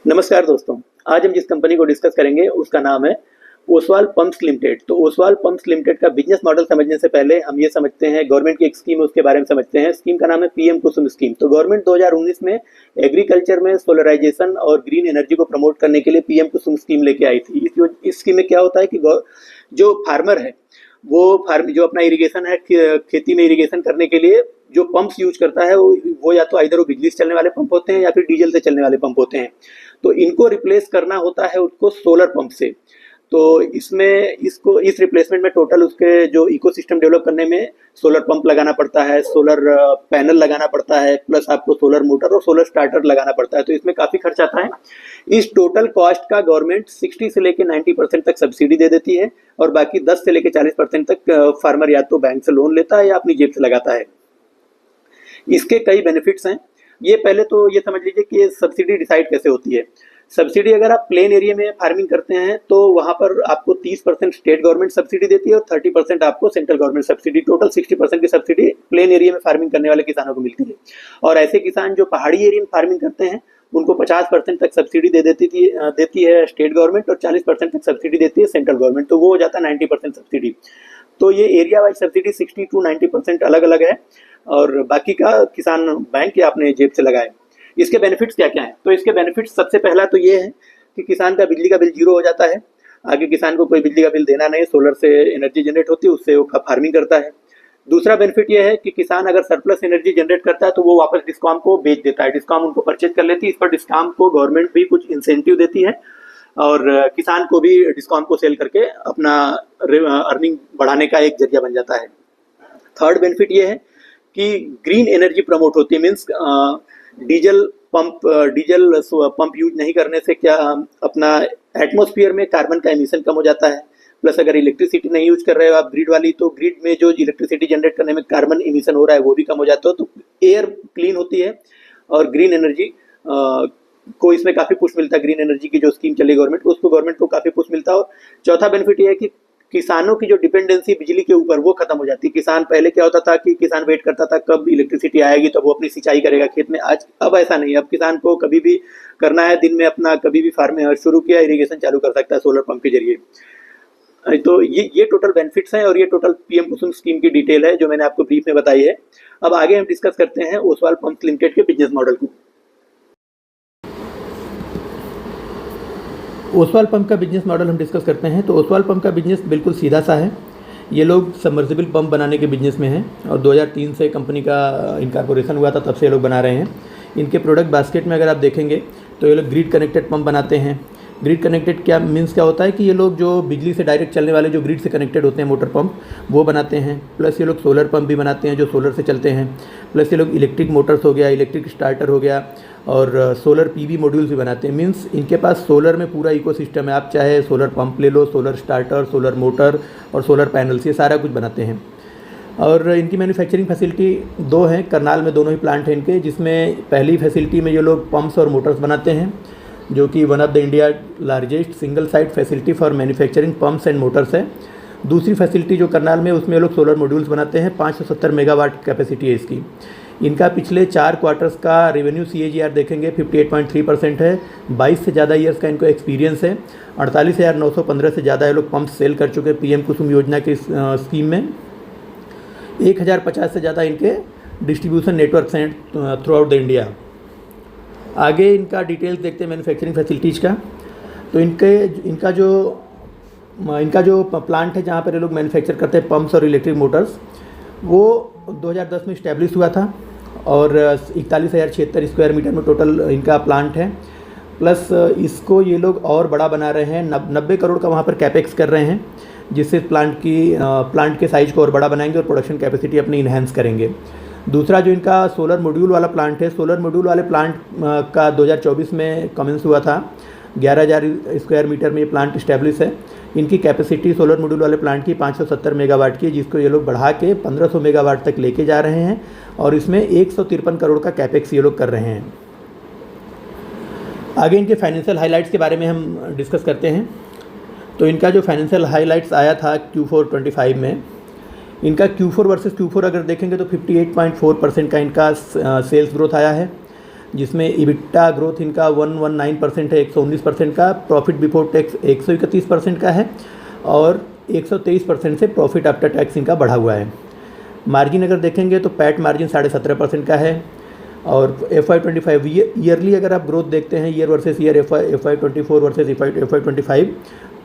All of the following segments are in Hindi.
नमस्कार दोस्तों। आज हम जिस कंपनी को डिस्कस करेंगे उसका नाम है ओसवाल पंप्स लिमिटेड। तो ओसवाल पंप्स लिमिटेड का बिजनेस मॉडल समझने से पहले हम ये समझते हैं, गवर्नमेंट की एक स्कीम है उसके बारे में समझते हैं। स्कीम का नाम है पीएम कुसुम स्कीम। तो गवर्नमेंट 2019 में एग्रीकल्चर में सोलराइजेशन और ग्रीन एनर्जी को प्रमोट करने के लिए पीएम कुसुम स्कीम लेके आई थी। इस स्कीम में क्या होता है कि जो फार्मर है वो जो अपना इरिगेशन है, खेती में इरिगेशन करने के लिए जो पंप्स यूज करता है वो या तो इधर वो बिजली से चलने वाले पंप होते हैं या फिर डीजल से चलने वाले पंप होते हैं। तो इनको रिप्लेस करना होता है उसको सोलर पंप से। तो इस रिप्लेसमेंट में टोटल उसके जो इकोसिस्टम डेवलप करने में सोलर पंप लगाना पड़ता है, सोलर पैनल लगाना पड़ता है, प्लस आपको सोलर मोटर और सोलर स्टार्टर लगाना पड़ता है। तो इसमें काफ़ी खर्च आता है। इस टोटल कॉस्ट का गवर्नमेंट 60 से लेकर 90% तक सब्सिडी दे देती है और बाकी 10 से लेकर 40% तक फार्मर या तो बैंक से लोन लेता है या अपनी जेब से लगाता है। इसके कई बेनिफिट्स हैं। ये पहले तो ये समझ लीजिए कि सब्सिडी डिसाइड कैसे होती है। सब्सिडी अगर आप प्लेन एरिया में फार्मिंग करते हैं तो वहाँ पर आपको 30% स्टेट गवर्नमेंट सब्सिडी देती है और 30% आपको सेंट्रल गवर्नमेंट सब्सिडी, टोटल 60% की सब्सिडी प्लेन एरिया में फार्मिंग करने वाले किसानों को मिलती है। और ऐसे किसान जो पहाड़ी एरिया में फार्मिंग करते हैं उनको 50% तक सब्सिडी देती है स्टेट गवर्नमेंट और 40% तक सब्सिडी देती है सेंट्रल गवर्नमेंट। तो वो हो जाता है 90% सब्सिडी। तो ये एरिया वाइज सब्सिडी 60 to 90% अलग अलग है और बाकी का किसान बैंक या अपने जेब से लगाए। इसके बेनिफिट्स क्या क्या हैं? तो इसके बेनिफिट्स सबसे पहला तो ये है कि किसान का बिजली का बिल जीरो हो जाता है। आगे किसान को कोई बिजली का बिल देना नहीं, सोलर से एनर्जी जनरेट होती है, उससे वो फार्मिंग करता है। दूसरा बेनिफिट ये है कि किसान अगर सरप्लस एनर्जी जनरेट करता है तो वो वापस डिस्कॉम को बेच देता है, डिस्कॉम उनको परचेज कर लेती है। इस पर डिस्कॉम को गवर्नमेंट भी कुछ इंसेंटिव देती है और किसान को भी डिस्कॉम को सेल करके अपना अर्निंग बढ़ाने का एक जरिया बन जाता है। थर्ड बेनिफिट ये है कि ग्रीन एनर्जी प्रमोट होती है। मीन्स डीजल पंप यूज नहीं करने से क्या अपना एटमॉस्फेयर में कार्बन का एमिशन कम हो जाता है। प्लस अगर इलेक्ट्रिसिटी नहीं यूज कर रहे हो आप ग्रिड वाली, तो ग्रिड में जो इलेक्ट्रिसिटी जनरेट करने में कार्बन एमिशन हो रहा है वो भी कम हो जाता है। तो एयर क्लीन होती है और ग्रीन एनर्जी को इसमें काफ़ी पुश मिलता है। ग्रीन एनर्जी की जो स्कीम चली गवर्नमेंट को काफ़ी पुश मिलता है। और चौथा बेनिफिट ये है कि किसानों की जो डिपेंडेंसी बिजली के ऊपर वो खत्म हो जाती है। किसान पहले क्या होता था कि किसान वेट करता था कब इलेक्ट्रिसिटी आएगी तब वो अपनी सिंचाई करेगा खेत में। अब ऐसा नहीं है। अब किसान को कभी भी करना है, दिन में अपना कभी भी फार्मिंग शुरू किया, इरिगेशन चालू कर सकता है सोलर पंप के जरिए। तो ये टोटल बेनिफिट्स हैं और ये टोटल पीएम कुसुम स्कीम की डिटेल है जो मैंने आपको ब्रीफ में बताई है। अब आगे हम डिस्कस करते हैं ओसवाल पंप्स लिमिटेड के बिजनेस मॉडल को। ओसवाल पंप का बिजनेस मॉडल हम डिस्कस करते हैं। तो ओसवाल पंप का बिजनेस बिल्कुल सीधा सा है। ये लोग सबमर्सिबल पंप बनाने के बिजनेस में हैं और 2003 से कंपनी का इनकॉर्पोरेशन हुआ था, तब से ये लोग बना रहे हैं। इनके प्रोडक्ट बास्केट में अगर आप देखेंगे तो ये लोग ग्रिड कनेक्टेड पंप बनाते हैं। ग्रिड कनेक्टेड क्या मीन्स क्या होता है कि ये लोग जो बिजली से डायरेक्ट चलने वाले जो ग्रिड से कनेक्टेड होते हैं मोटर पंप वो बनाते हैं। प्लस ये लोग सोलर पंप भी बनाते हैं जो सोलर से चलते हैं। प्लस ये लोग इलेक्ट्रिक मोटर्स हो गया, इलेक्ट्रिक स्टार्टर हो गया और सोलर पीवी मॉड्यूल्स भी बनाते हैं। मीन्स इनके पास सोलर में पूरा इकोसिस्टम है। आप चाहे सोलर पंप ले लो, सोलर स्टार्टर, सोलर मोटर और सोलर पैनल्स, ये सारा कुछ बनाते हैं। और इनकी मैन्युफैक्चरिंग फैसिलिटी दो हैं, करनाल में दोनों ही प्लांट हैं इनके, जिसमें पहली फैसिलिटी में ये लोग पंप्स और मोटर्स बनाते हैं जो कि one of the India largest single site facility for manufacturing pumps and Motors है। दूसरी फैसिलिटी जो करनाल में, उसमें ये लोग सोलर मॉड्यूल्स बनाते हैं। 570 मेगावाट कैपेसिटी है इसकी। इनका पिछले 4 क्वार्टर्स का रेवेन्यू CAGR देखेंगे 58.3% है। 22 से ज़्यादा ईयर्स का इनको एक्सपीरियंस है। 48,915 से ज़्यादा ये लोग पंप सेल कर चुके हैं पीएम कुसुम योजना की स्कीम में। 1050 से ज़्यादा इनके डिस्ट्रीब्यूशन नेटवर्क हैं थ्रू आउट द इंडिया। आगे इनका डिटेल्स देखते हैं मैन्युफैक्चरिंग फैसिलिटीज़ का। तो इनका जो प्लांट है जहाँ पर ये लोग मैन्युफैक्चर करते हैं पंप्स और इलेक्ट्रिक मोटर्स, वो 2010 में इस्टेब्लिश हुआ था और 41,076 स्क्वायर मीटर में टोटल इनका प्लांट है। प्लस इसको ये लोग और बड़ा बना रहे हैं। 90 करोड़ का वहाँ पर कैपेक्स कर रहे हैं, जिससे प्लांट के साइज़ को और बड़ा बनाएंगे और प्रोडक्शन कैपेसिटी अपनी इन्हेंस करेंगे। दूसरा जो इनका सोलर मॉड्यूल वाला प्लांट है, सोलर मॉड्यूल वाले प्लांट का 2024 में कमेंस हुआ था। 11,000 स्क्वायर मीटर में ये प्लांट इस्टेब्लिश है। इनकी कैपेसिटी सोलर मॉड्यूल वाले प्लांट की 570 मेगावाट की है, जिसको ये लोग बढ़ा के 1500 मेगावाट तक लेके जा रहे हैं और इसमें 153 करोड़ का कैपेक्स ये लोग कर रहे हैं। आगे इनके फाइनेंशियल हाइलाइट्स के बारे में हम डिस्कस करते हैं। तो इनका जो फाइनेंशियल हाइलाइट्स आया था Q4 25 में, इनका Q4 वर्सेस Q4 अगर देखेंगे तो 58.4% का इनका सेल्स ग्रोथ आया है। जिसमें इबिट्टा ग्रोथ इनका 119% है, 119% का, प्रॉफिट बिफोर टैक्स 131% का है और 123% से प्रॉफिट आफ्टर टैक्स इनका बढ़ा हुआ है। मार्जिन अगर देखेंगे तो पैट मार्जिन 17.5% का है और FY25 ईयरली अगर आप ग्रोथ देखते हैं year versus year FY24 versus FY25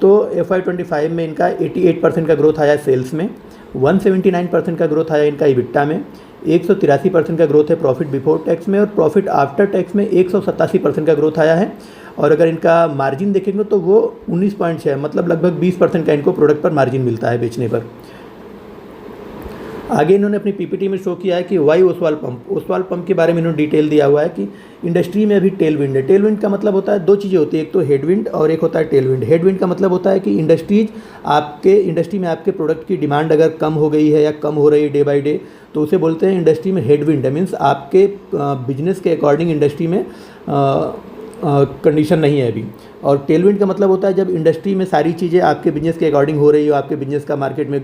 तो FY25 में इनका 88% का ग्रोथ आया है सेल्स में, 179% का ग्रोथ आया इनका इबिट्टा में, 183% का ग्रोथ है प्रॉफिट बिफोर टैक्स में और प्रॉफिट आफ्टर टैक्स में 187% का ग्रोथ आया है। और अगर इनका मार्जिन देखेंगे तो वो 19.6 मतलब लगभग 20% का इनको प्रोडक्ट पर मार्जिन मिलता है बेचने पर। आगे इन्होंने अपनी पीपीटी में शो किया है कि वाई ओसवाल पंप के बारे में इन्होंने डिटेल दिया हुआ है कि इंडस्ट्री में अभी टेल विंड है। टेल विंड का मतलब होता है दो चीज़ें होती है, एक तो हेड विंड और एक होता है टेल विंड। हेड विंड का मतलब होता है कि इंडस्ट्री में आपके प्रोडक्ट की डिमांड अगर कम हो गई है या कम हो रही है डे बाई डे तो उसे बोलते हैं इंडस्ट्री में हेड विंड है, मीन्स आपके बिजनेस के अकॉर्डिंग इंडस्ट्री में कंडीशन नहीं है अभी। और टेलविंड का मतलब होता है जब इंडस्ट्री में सारी चीज़ें आपके बिज़नेस के अकॉर्डिंग हो रही हो, आपके बिज़नेस का मार्केट में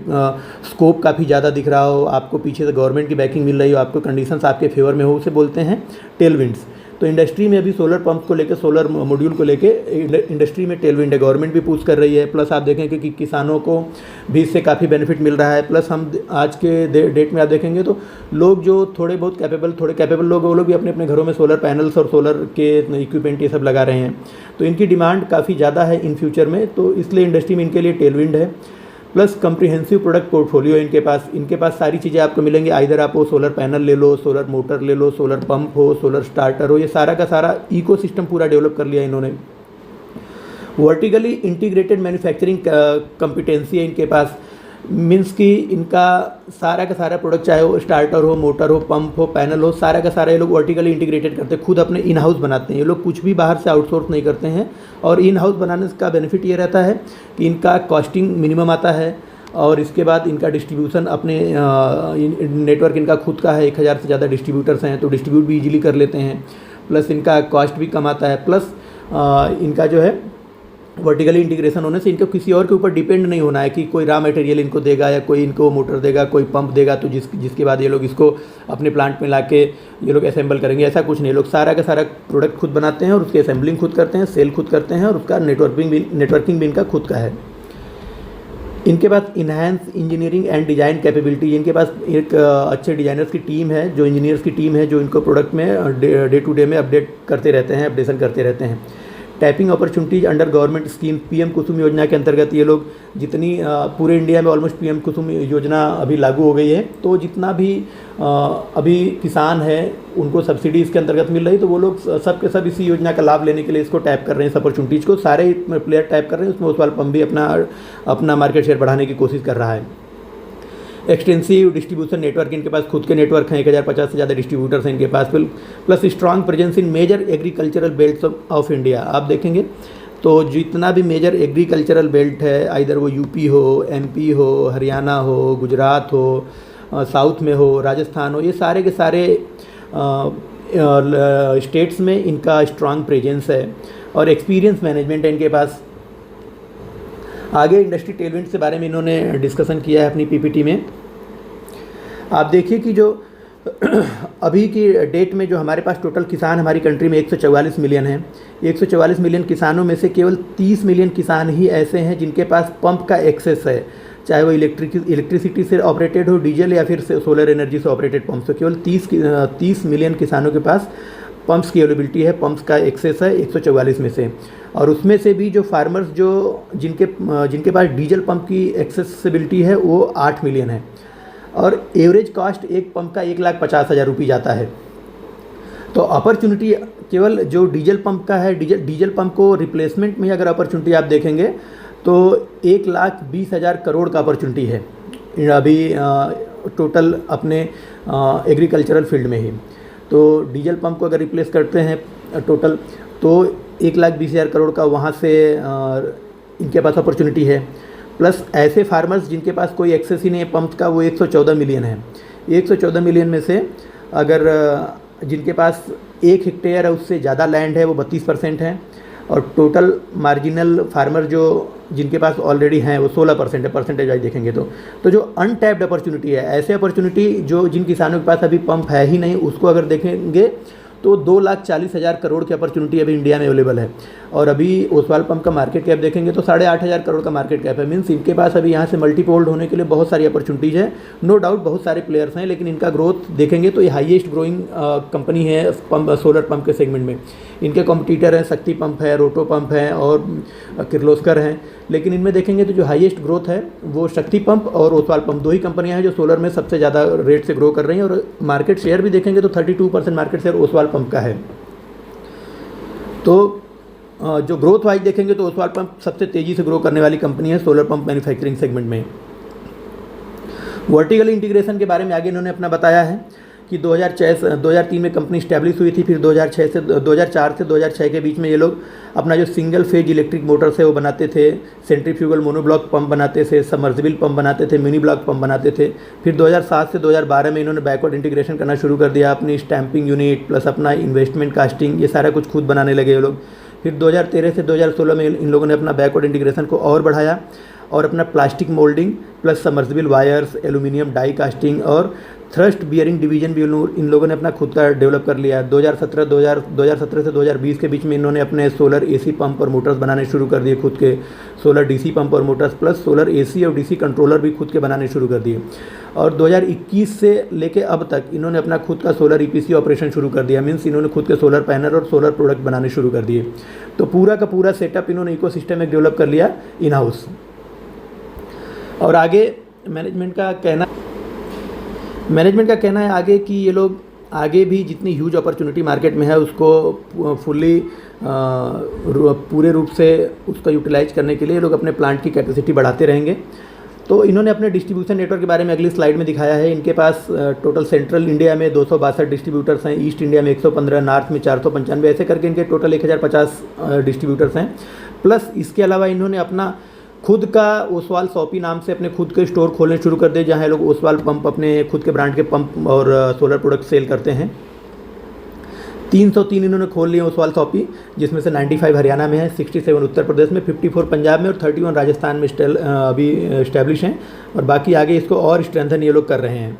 स्कोप काफ़ी ज़्यादा दिख रहा हो, आपको पीछे से गवर्नमेंट की बैकिंग मिल रही हो, आपको कंडीशंस आपके फेवर में हो, उसे बोलते हैं टेलविंड्स। तो इंडस्ट्री में अभी सोलर पंप को लेकर, सोलर मॉड्यूल को लेकर इंडस्ट्री में टेलविंड है, गवर्नमेंट भी पुश कर रही है। प्लस आप देखेंगे कि किसानों को भी इससे काफ़ी बेनिफिट मिल रहा है। प्लस हम आज के डेट में आप देखेंगे तो लोग जो थोड़े कैपेबल लोग वो लोग भी अपने अपने घरों में सोलर पैनल्स और सोलर के इक्विपमेंट ये सब लगा रहे हैं, तो इनकी डिमांड काफ़ी ज़्यादा है इन फ्यूचर में, तो इसलिए इंडस्ट्री में इनके लिए टेलविंड है। प्लस कम्प्रिहेंसिव प्रोडक्ट पोर्टफोलियो इनके पास सारी चीज़ें आपको मिलेंगी। आइदर आप वो सोलर पैनल ले लो, सोलर मोटर ले लो, सोलर पंप हो, सोलर स्टार्टर हो, ये सारा का सारा इकोसिस्टम पूरा डेवलप कर लिया इन्होंने। वर्टिकली इंटीग्रेटेड मैन्युफैक्चरिंग कॉम्पिटेंसी है इनके पास, मीन्स कि इनका सारा का सारा प्रोडक्ट चाहे वो स्टार्टर हो, मोटर हो, पंप हो, पैनल हो, सारा का सारा ये लोग वर्टिकली इंटीग्रेटेड करते हैं, खुद अपने इन हाउस बनाते हैं। ये लोग कुछ भी बाहर से आउटसोर्स नहीं करते हैं और इन हाउस बनाने का बेनिफिट ये रहता है कि इनका कॉस्टिंग मिनिमम आता है और इसके बाद इनका डिस्ट्रीब्यूशन अपने नेटवर्क इनका खुद का है, 1000 से ज़्यादा डिस्ट्रीब्यूटर्स हैं तो डिस्ट्रीब्यूट भी ईजिली कर लेते हैं। प्लस इनका कॉस्ट भी कम आता है। प्लस इनका जो है वर्टिकली इंटीग्रेशन होने से इनको किसी और के ऊपर डिपेंड नहीं होना है कि कोई रॉ मटेरियल इनको देगा या कोई इनको मोटर देगा, कोई पंप देगा तो जिसके बाद ये लोग इसको अपने प्लांट में लाके ये लोग असेंबल करेंगे, ऐसा कुछ नहीं। लोग सारा का सारा प्रोडक्ट खुद बनाते हैं और उसकी असेंबलिंग खुद करते हैं, सेल खुद करते हैं और उसका नेटवर्किंग भी इनका खुद का है। इनके पास enhance engineering and design capability, इनके पास एक अच्छे डिज़ाइनर्स की टीम है, जो इंजीनियर्स की टीम है जो इनको प्रोडक्ट में डे टू डे में अपडेट करते रहते हैं, अपडेशन करते रहते हैं। Tapping opportunities under government scheme, PM Kusum Yojana के अंतर्गत ये लोग जितनी पूरे इंडिया में ऑलमोस्ट पीएम कुसुम योजना अभी लागू हो गई है, तो जितना भी अभी किसान है उनको सब्सिडी इसके अंतर्गत मिल रही, तो वो लोग सब के सब इसी योजना का लाभ लेने के लिए इसको टैप कर रहे हैं। इस अपॉर्चुनिटीज़ को सारे प्लेयर टैप कर रहे हैं, उसमें ओसवाल पंप भी अपना मार्केट शेयर बढ़ाने की कोशिश कर रहा है। एक्सटेंसिव डिस्ट्रीब्यूशन नेटवर्क, इनके पास खुद के नेटवर्क हैं, 1050 से ज़्यादा डिस्ट्रीब्यूटर्स हैं इनके पास। Plus strong presence in major agricultural belts of India, आप देखेंगे तो जितना भी मेजर एग्रीकल्चरल बेल्ट है, आइदर वो यूपी हो, एमपी हो, हरियाणा हो, गुजरात हो, साउथ में हो, राजस्थान हो, ये सारे के सारे स्टेट्स में इनका स्ट्रॉन्ग प्रेजेंस है और एक्सपीरियंस मैनेजमेंट है इनके पास। आगे इंडस्ट्री टेलविंड के बारे में इन्होंने डिस्कशन किया है अपनी पीपीटी में। आप देखिए कि जो अभी की डेट में जो हमारे पास टोटल किसान हमारी कंट्री में 144 मिलियन हैं। 144 मिलियन किसानों में से केवल 30 मिलियन किसान ही ऐसे हैं जिनके पास पंप का एक्सेस है, चाहे वो इलेक्ट्रिसिटी से ऑपरेटेड हो, डीजल या फिर सोलर एनर्जी से ऑपरेटेड पंप। तो केवल 30 मिलियन किसानों के पास पंप्स की अवेलेबिलिटी है, पंप्स का एक्सेस है 144 में से। और उसमें से भी जो फार्मर्स जिनके पास डीजल पंप की एक्सेसिबिलिटी है वो 8 मिलियन है और एवरेज कॉस्ट एक पंप का 1,50,000 रुपये जाता है। तो अपॉर्चुनिटी केवल जो डीजल पंप का है, डीजल पंप को रिप्लेसमेंट में अगर अपॉर्चुनिटी आप देखेंगे तो 1,20,000 करोड़ का अपॉर्चुनिटी है अभी टोटल अपने एग्रीकल्चरल फील्ड में ही। तो डीजल पंप को अगर रिप्लेस करते हैं टोटल तो 1,20,000 करोड़ का वहाँ से इनके पास अपॉर्चुनिटी है। प्लस ऐसे फार्मर्स जिनके पास कोई एक्सेस ही नहीं है पंप का, वो 114 मिलियन है। 114 मिलियन में से अगर जिनके पास 1 हेक्टेयर है उससे ज़्यादा लैंड है वो 32% है और टोटल मार्जिनल फार्मर जिनके पास ऑलरेडी हैं वो 16% है, परसेंटेज वाइज देखेंगे तो जो अनटैप्ड अपॉर्चुनिटी है, ऐसे अपॉर्चुनिटी जिन किसानों के पास अभी पंप है ही नहीं, उसको अगर देखेंगे तो 2,40,000 करोड़ की अपॉर्चुनिटी अभी इंडिया में अवेलेबल है। और अभी ओसवाल पंप का मार्केट कैप देखेंगे तो 8,500 करोड़ का मार्केट कैप है। मीन्स इनके पास अभी यहाँ से मल्टीपोल्ड होने के लिए बहुत सारी अपॉर्चुनिटीज़ है। नो डाउट बहुत सारे प्लेयर्स हैं, लेकिन इनका ग्रोथ देखेंगे तो ये हाईएस्ट ग्रोइंग कंपनी है पंप, सोलर पंप के सेगमेंट में। इनके कॉम्पिटिटर हैं शक्ति पंप है, रोटो पंप है और किर्लोस्कर हैं, लेकिन इनमें देखेंगे तो जो हाईएस्ट ग्रोथ है वो शक्ति पंप और ओसवाल पंप, दो ही कंपनियां हैं जो सोलर में सबसे ज़्यादा रेट से ग्रो कर रही हैं। और मार्केट शेयर भी देखेंगे तो 32% मार्केट शेयर ओसवाल पंप का है। तो जो ग्रोथ वाइज देखेंगे तो ओसवाल पंप सबसे तेज़ी से ग्रो करने वाली कंपनी है सोलर पंप मैन्युफैक्चरिंग सेगमेंट में। वर्टिकल इंटीग्रेशन के बारे में आगे इन्होंने अपना बताया है कि 2003 में कंपनी स्टैब्लिश हुई थी। फिर 2004 से 2006 के बीच में ये लोग अपना जो सिंगल फेज इलेक्ट्रिक मोटर्स है वो बनाते थे, सेंट्रीफ्यूगल मोनोब्लॉक पंप बनाते थे, सबमर्सिबल पंप बनाते थे, मिनी ब्लॉक पंप बनाते थे। फिर 2007 से 2012 में इन्होंने बैकवर्ड इंटीग्रेशन करना शुरू कर दिया, अपनी स्टैंपिंग यूनिट प्लस अपना इन्वेस्टमेंट कास्टिंग ये सारा कुछ खुद बनाने लगे ये लोग। फिर 2013 से 2016 में इन लोगों ने अपना बैकवर्ड इंटीग्रेशन को और बढ़ाया और अपना plastic moulding plus submersible wires, aluminium die casting और थ्रस्ट बियरिंग डिवीजन भी इन लोगों ने अपना खुद का डेवलप कर लिया। 2017 से 2020 के बीच में इन्होंने अपने सोलर एसी पंप और मोटर्स बनाने शुरू कर दिए खुद के, सोलर डीसी पंप और मोटर्स प्लस सोलर एसी और डीसी कंट्रोलर भी खुद के बनाने शुरू कर दिए। और 2021 से लेके अब तक इन्होंने अपना खुद का सोलर ईपीसी ऑपरेशन शुरू कर दिया। मीन्स इन्होंने खुद के सोलर पैनल और सोलर प्रोडक्ट बनाने शुरू कर दिए। तो पूरा का पूरा सेटअप इन्होंने इकोसिस्टम में डेवलप कर लिया इन हाउस। और आगे मैनेजमेंट का कहना है आगे कि ये लोग आगे भी जितनी ह्यूज अपॉर्चुनिटी मार्केट में है उसको फुल्ली पूरे रूप से उसका यूटिलाइज करने के लिए ये लोग अपने प्लांट की कैपेसिटी बढ़ाते रहेंगे। तो इन्होंने अपने डिस्ट्रीब्यूशन नेटवर्क के बारे में अगली स्लाइड में दिखाया है। इनके पास टोटल सेंट्रल इंडिया में 262 डिस्ट्रीब्यूटर्स हैं, ईस्ट इंडिया में 115, नॉर्थ में 495, ऐसे करके इनके टोटल 1050 डिस्ट्रीब्यूटर्स हैं। प्लस इसके अलावा इन्होंने अपना खुद का ओसवाल शॉपी नाम से अपने खुद के स्टोर खोलने शुरू कर दिए, जहाँ लोग ओसवाल पंप अपने खुद के ब्रांड के पंप और सोलर प्रोडक्ट सेल करते हैं। 303 इन्होंने खोल लिए ओसवाल शॉपी, जिसमें से 95 हरियाणा में है, 67 उत्तर प्रदेश में, 54 पंजाब में और 31 राजस्थान में अभी इस्टेब्लिश हैं। और बाकी आगे इसको और स्ट्रेंथन ये लोग कर रहे हैं।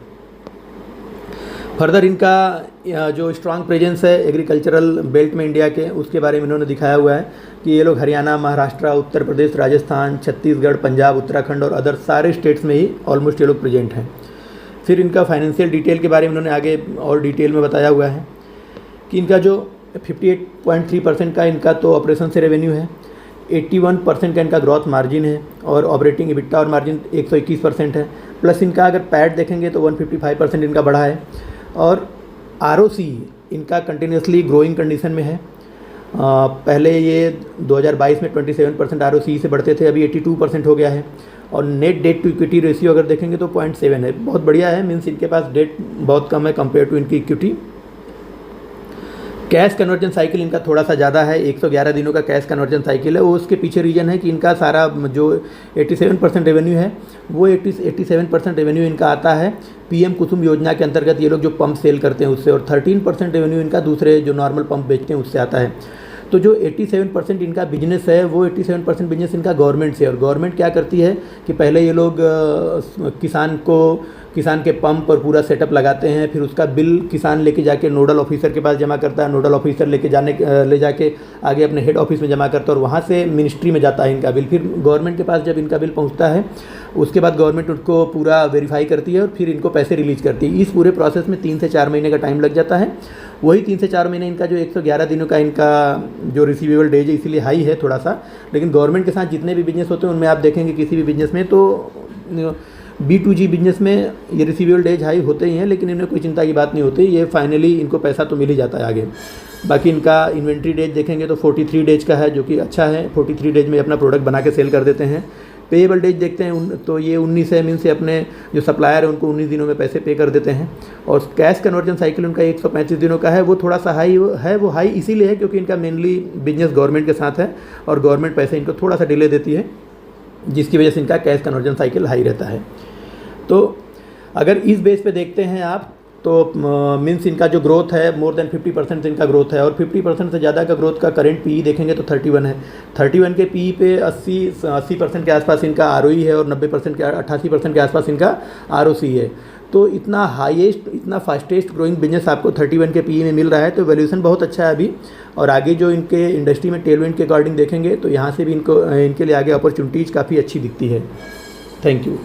फर्दर इनका जो स्ट्रांग प्रेजेंस है एग्रीकल्चरल बेल्ट में इंडिया के, उसके बारे में इन्होंने दिखाया हुआ है कि ये लोग हरियाणा, महाराष्ट्र, उत्तर प्रदेश, राजस्थान, छत्तीसगढ़, पंजाब, उत्तराखंड और अदर सारे स्टेट्स में ही ऑलमोस्ट ये लोग प्रेजेंट हैं। फिर इनका फाइनेंशियल डिटेल के बारे में इन्होंने आगे और डिटेल में बताया हुआ है कि इनका जो 58.3% का इनका तो ऑपरेशन से रेवेन्यू है, 81% का इनका ग्रॉथ मार्जिन है और ऑपरेटिंग इबिट्टा और मार्जिन 121% है। प्लस इनका अगर पैट देखेंगे तो 155% इनका बढ़ा है। और ROC इनका कंटिन्यूसली ग्रोइंग कंडीशन में है। पहले ये 2022 में 27% ROC से बढ़ते थे, अभी 82% हो गया है। और net debt to equity ratio अगर देखेंगे तो 0.7 है, बहुत बढ़िया है। मीन्स इनके पास डेट बहुत कम है कंपेयर टू इनकी इक्विटी। कैश कन्वर्जन साइकिल इनका थोड़ा सा ज़्यादा है, 111 दिनों का कैश कन्वर्जन साइकिल है। वो उसके पीछे रीज़न है कि इनका सारा जो 87% रेवेन्यू है वो 87% रेवेन्यू इनका आता है PM कुसुम योजना के अंतर्गत, ये लोग जो पंप सेल करते हैं उससे, और 13% रेवेन्यू इनका दूसरे जो नॉर्मल पंप बेचते हैं उससे आता है। तो जो 87% इनका बिजनेस है वो 87% बिजनेस इनका गवर्नमेंट से। और गवर्नमेंट क्या करती है कि पहले ये लोग किसान के पंप और पूरा सेटअप लगाते हैं, फिर उसका बिल किसान लेके जाके नोडल ऑफिसर के पास जमा करता है, नोडल ऑफिसर ले जाके आगे अपने हेड ऑफिस में जमा करता है और वहाँ से मिनिस्ट्री में जाता है इनका बिल। फिर गवर्नमेंट के पास जब इनका बिल पहुँचता है उसके बाद गवर्नमेंट उसको पूरा वेरीफाई करती है और फिर इनको पैसे रिलीज करती है। इस पूरे प्रोसेस में 3 से 4 महीने का टाइम लग जाता है। वही 3 से 4 महीने इनका जो 111 दिनों का इनका जो रिसीवेबल डेज है, इसीलिए हाई है थोड़ा सा। लेकिन गवर्नमेंट के साथ जितने भी बिजनेस होते हैं उनमें आप देखेंगे किसी भी बिजनेस में तो B2G बिजनेस में ये रिसीवेबल डेज हाई होते ही हैं, लेकिन इन्हें कोई चिंता की बात नहीं होती, ये फाइनली इनको पैसा तो मिल ही जाता है आगे। बाकी इनका इन्वेंट्री डेज देखेंगे तो 43 डेज का है, जो कि अच्छा है। 43 डेज में अपना प्रोडक्ट बना के सेल कर देते हैं। पेएबल डेज देखते हैं तो ये 19 है, मीन से अपने जो सप्लायर है उनको 19 दिनों में पैसे पे कर देते हैं। और कैश कन्वर्जन साइकिल उनका 135 दिनों का है, वो थोड़ा सा हाई है। वो हाई इसीलिए है क्योंकि इनका मेनली बिजनेस गवर्नमेंट के साथ है और गवर्नमेंट पैसे इनको थोड़ा सा डिले देती है, जिसकी वजह से इनका कैश कन्वर्जन साइकिल हाई रहता है। तो अगर इस बेस पे देखते हैं आप तो मीन्स इनका जो ग्रोथ है मोर देन 50% इनका ग्रोथ है। और 50% से ज़्यादा का ग्रोथ का करंट PE देखेंगे तो 31 है। 31 के PE पे 80% के आसपास इनका ROE है और 90% के 88% के आसपास इनका ROC है। तो इतना हाईएस्ट, इतना फास्टेस्ट ग्रोइंग बिजनेस आपको 31 के पीई में मिल रहा है, तो वैल्यूएशन बहुत अच्छा है अभी। और आगे जो इनके इंडस्ट्री में टेलविंड के अकॉर्डिंग देखेंगे तो यहाँ से भी इनके लिए आगे अपॉर्चुनिटीज़ काफ़ी अच्छी दिखती है। Thank you.